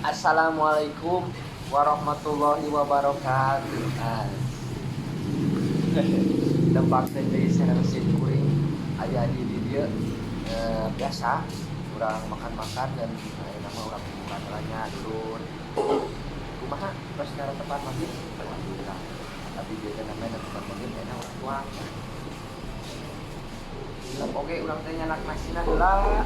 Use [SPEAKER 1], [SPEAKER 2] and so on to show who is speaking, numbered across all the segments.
[SPEAKER 1] Assalamualaikum warahmatullahi wabarakatuh. Dampak dari sareng kuring aya di dieu biasa urang makan-makan dan nama urang bukan ranya dulur. Kumaha pas secara tepat maghrib? Alhamdulillah. Tapi dia teh namanya tepat maghrib enak urang tuang. Lah oge urang teh nyanak nasina heula.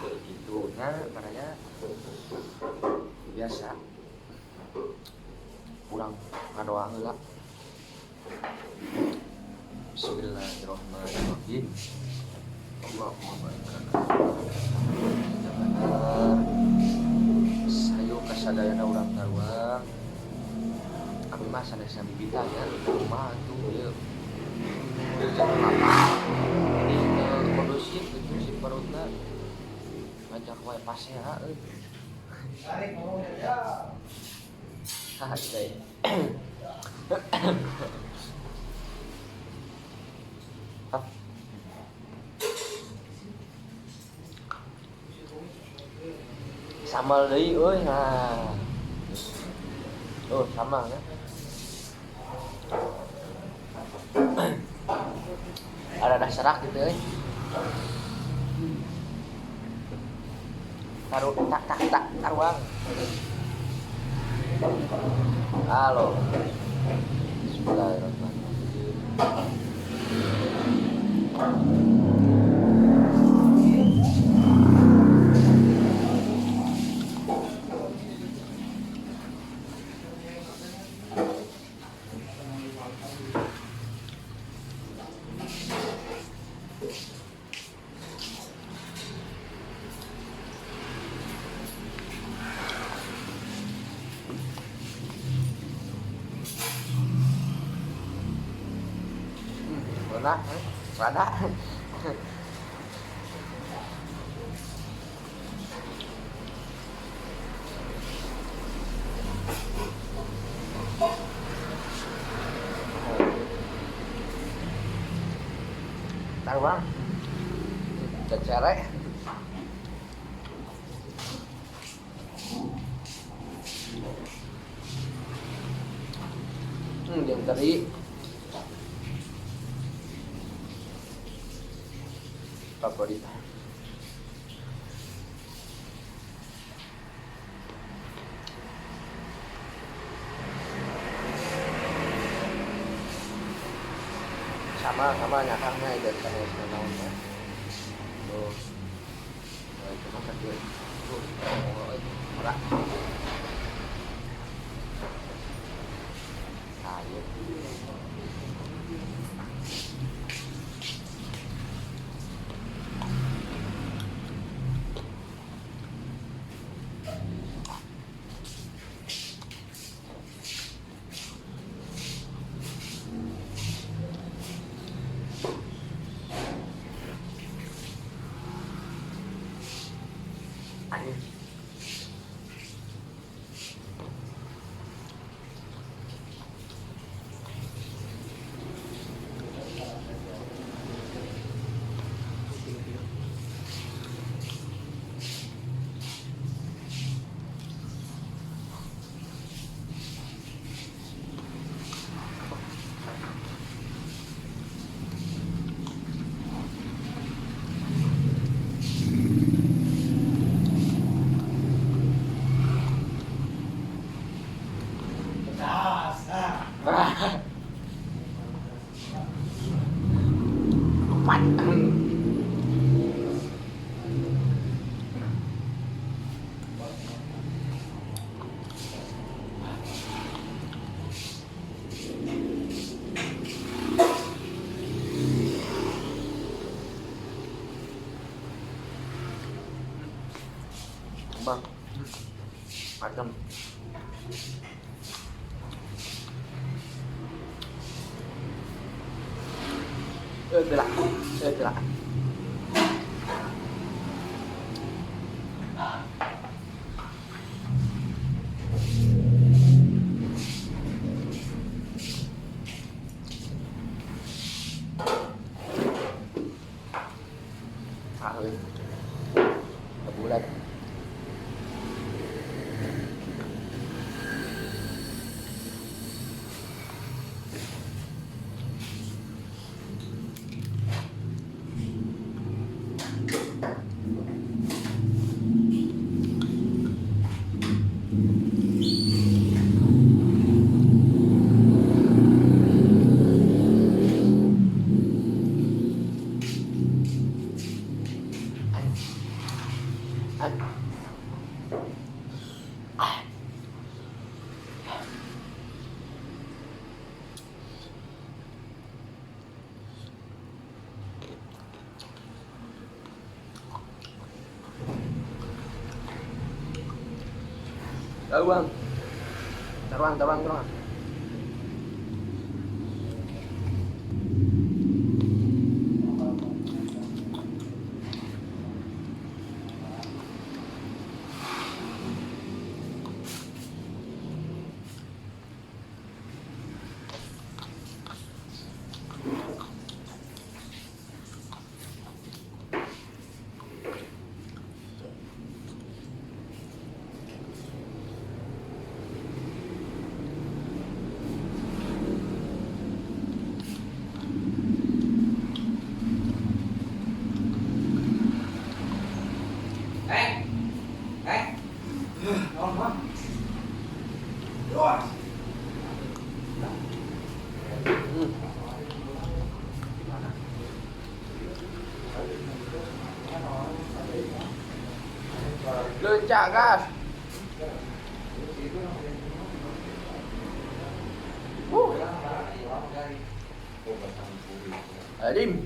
[SPEAKER 1] Gitunya makanya biasa kurang ngadoa heula. Bismillahirrahmanirrahim. Allahumma barik sayu kasadayana urang karuang kami mah sanes bibita ya rumah tuh ieu ini kondusif gitu si perutna ngajak wae pasea euy. Tarik ngomongnya ya. Hah, Samal deui euy. Nah. Oh, sama kan? Ada serak gitu euy. Tak taruang. Halo. Bismillahirrahmanirrahim. Rada tahu bang cecere yang tadi favorit sama nyakangnya itu kan sebenarnya tuh itu mah kecil tuh murah ayo bang macam gelak euy. Bulat. Bang. Taruhan. Lencak gas. Adim.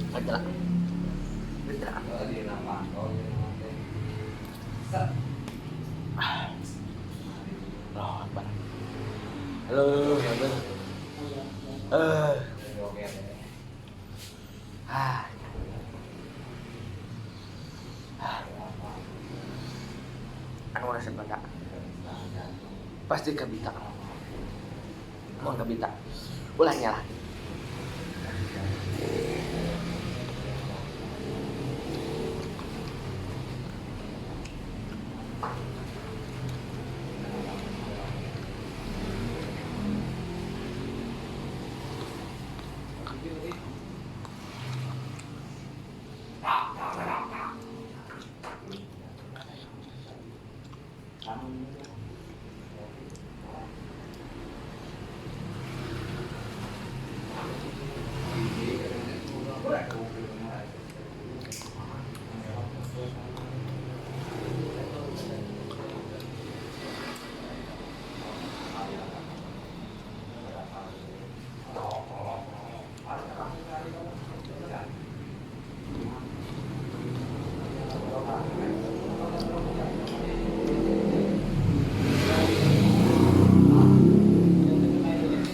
[SPEAKER 1] Ada. Halo, anu resep banda. Pasti kabita. Mau kabita. Ulah nyala.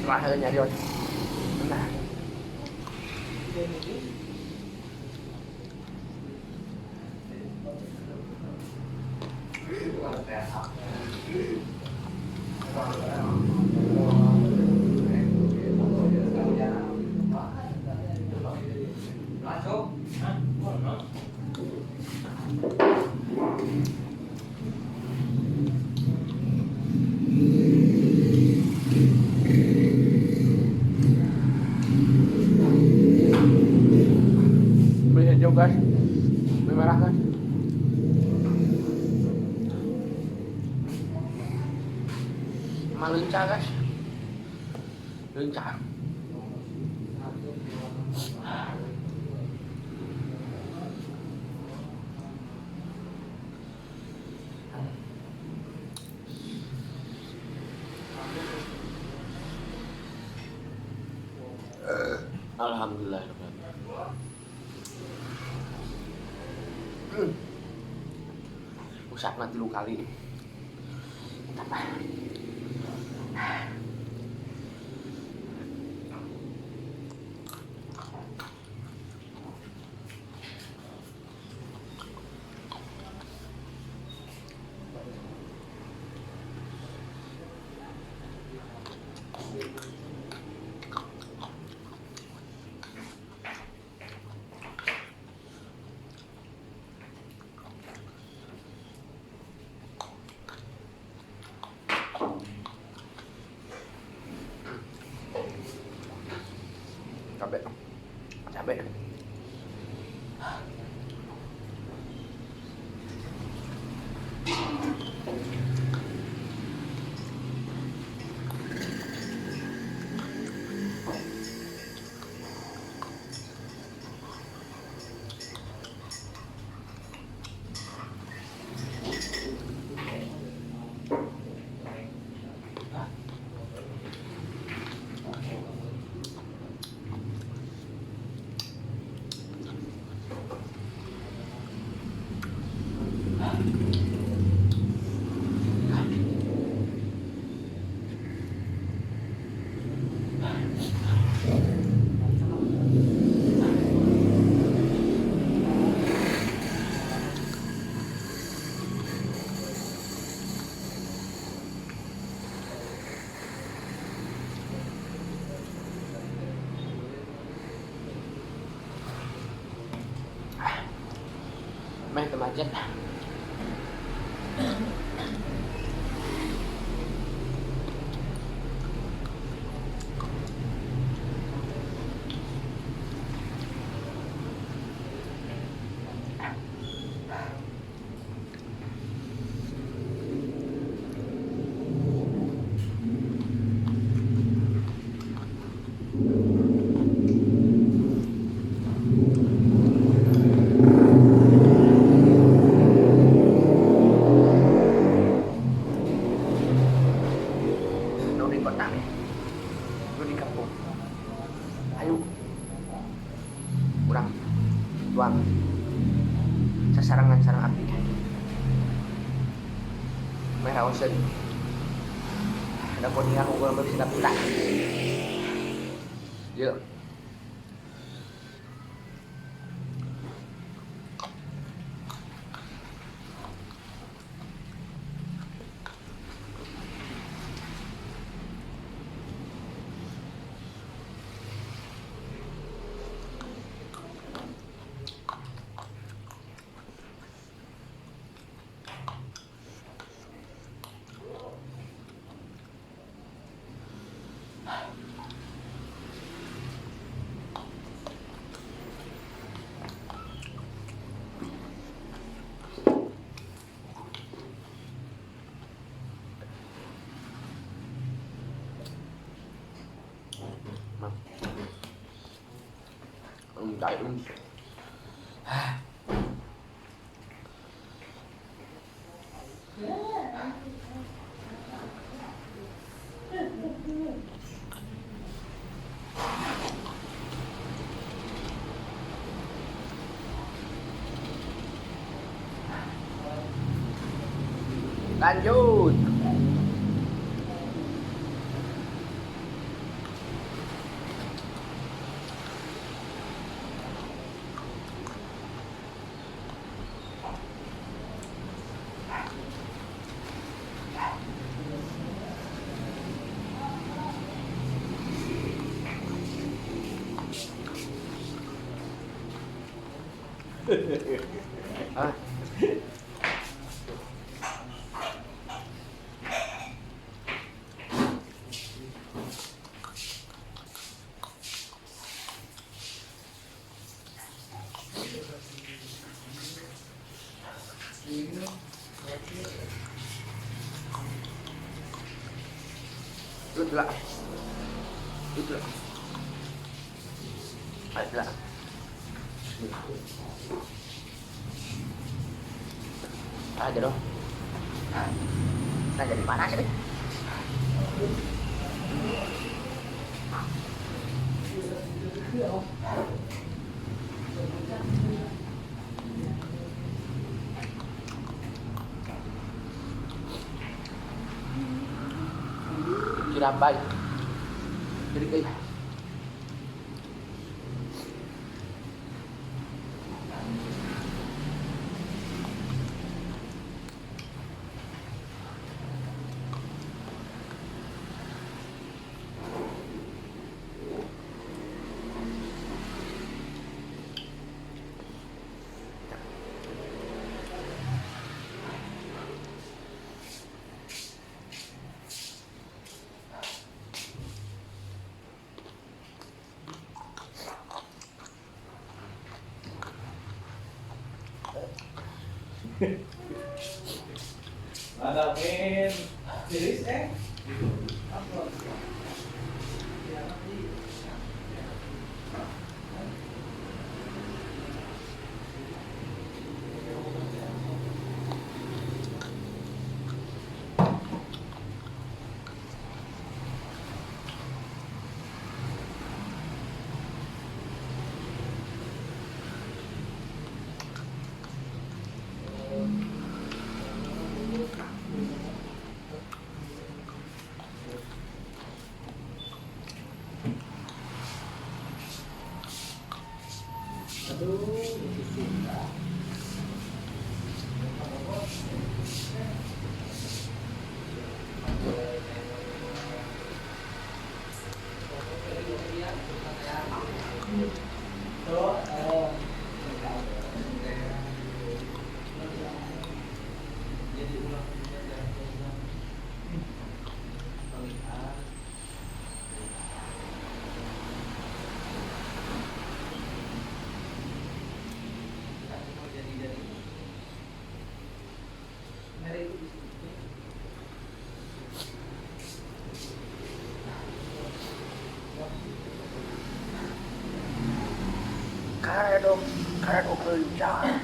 [SPEAKER 1] Lahirnya dia. Nah. Hijau guys, merah kan? Maluncah guys. đơn giản. Alhamdulillah. Usap nanti lu kali. Cabai, cabai. Main ke masjid. Kurang tuang sasarangan sarang api merah osen ada konia aku belum bisa pula yuk Đại lanjut. Ah. Good luck. Itu lah. Ada. Aja dong. Nah jadi panas ini. Cirambai. Jadi kayak
[SPEAKER 2] Hadapin series
[SPEAKER 1] karet okel jangan.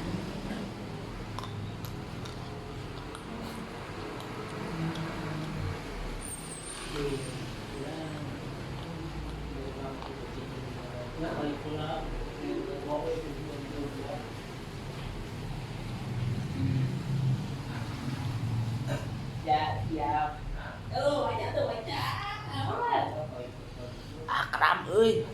[SPEAKER 1] Akram euy.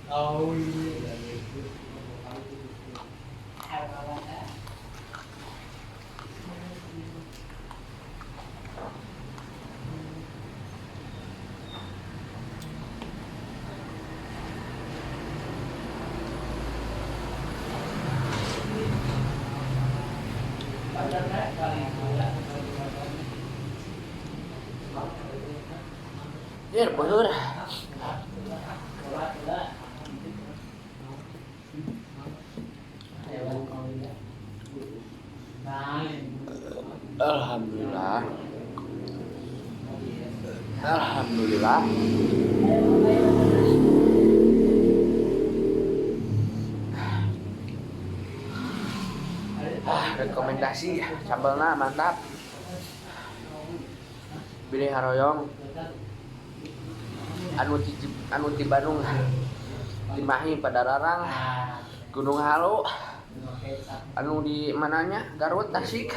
[SPEAKER 1] Biar beueur. Alhamdulillah. Alhamdulillah. Rekomendasi sambalna mantap. Bilih haroyong anu ti Bandung Cimahi Padararang Gunung Halu anu di mananya Garut Tasik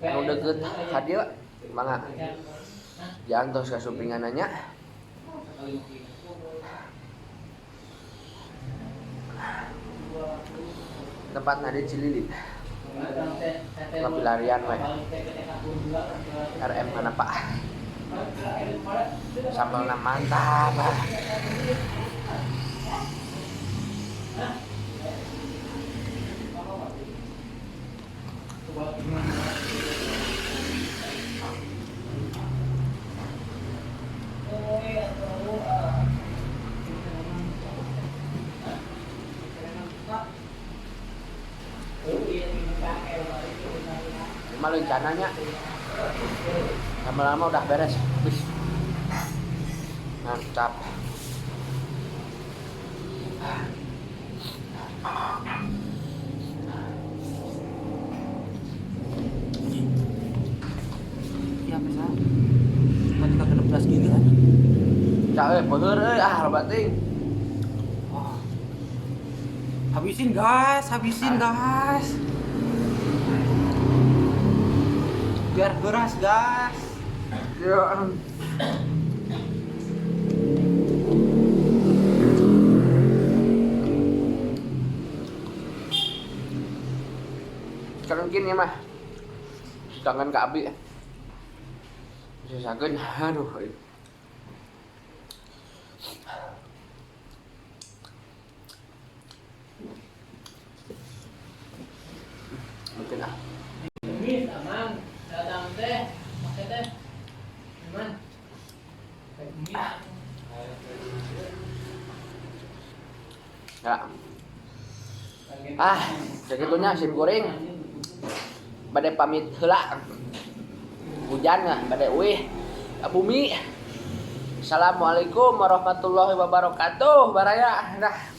[SPEAKER 1] anu deket hadieu mangga jantos kasupingananya tempatna di Cililin ngapilarian we RM mana Pak sambalna mantap. Malu rencananya lama-lama udah beres. Mantap.
[SPEAKER 2] Iya bisa. Cuma 16 giga kan.
[SPEAKER 1] Cak beueur loba ting.
[SPEAKER 2] Wah. Habisin gas. Biar keras gas.
[SPEAKER 1] Ya. Sekarang gini mah kangen ke Abi sisakeun aduh mungkin
[SPEAKER 3] Mis, amang, datang teh, pakai teh, gimana?
[SPEAKER 1] ya segitunya sim kuring bade pamit heula hujan nggak bade uih bumi. Assalamualaikum warahmatullahi wabarakatuh baraya dah.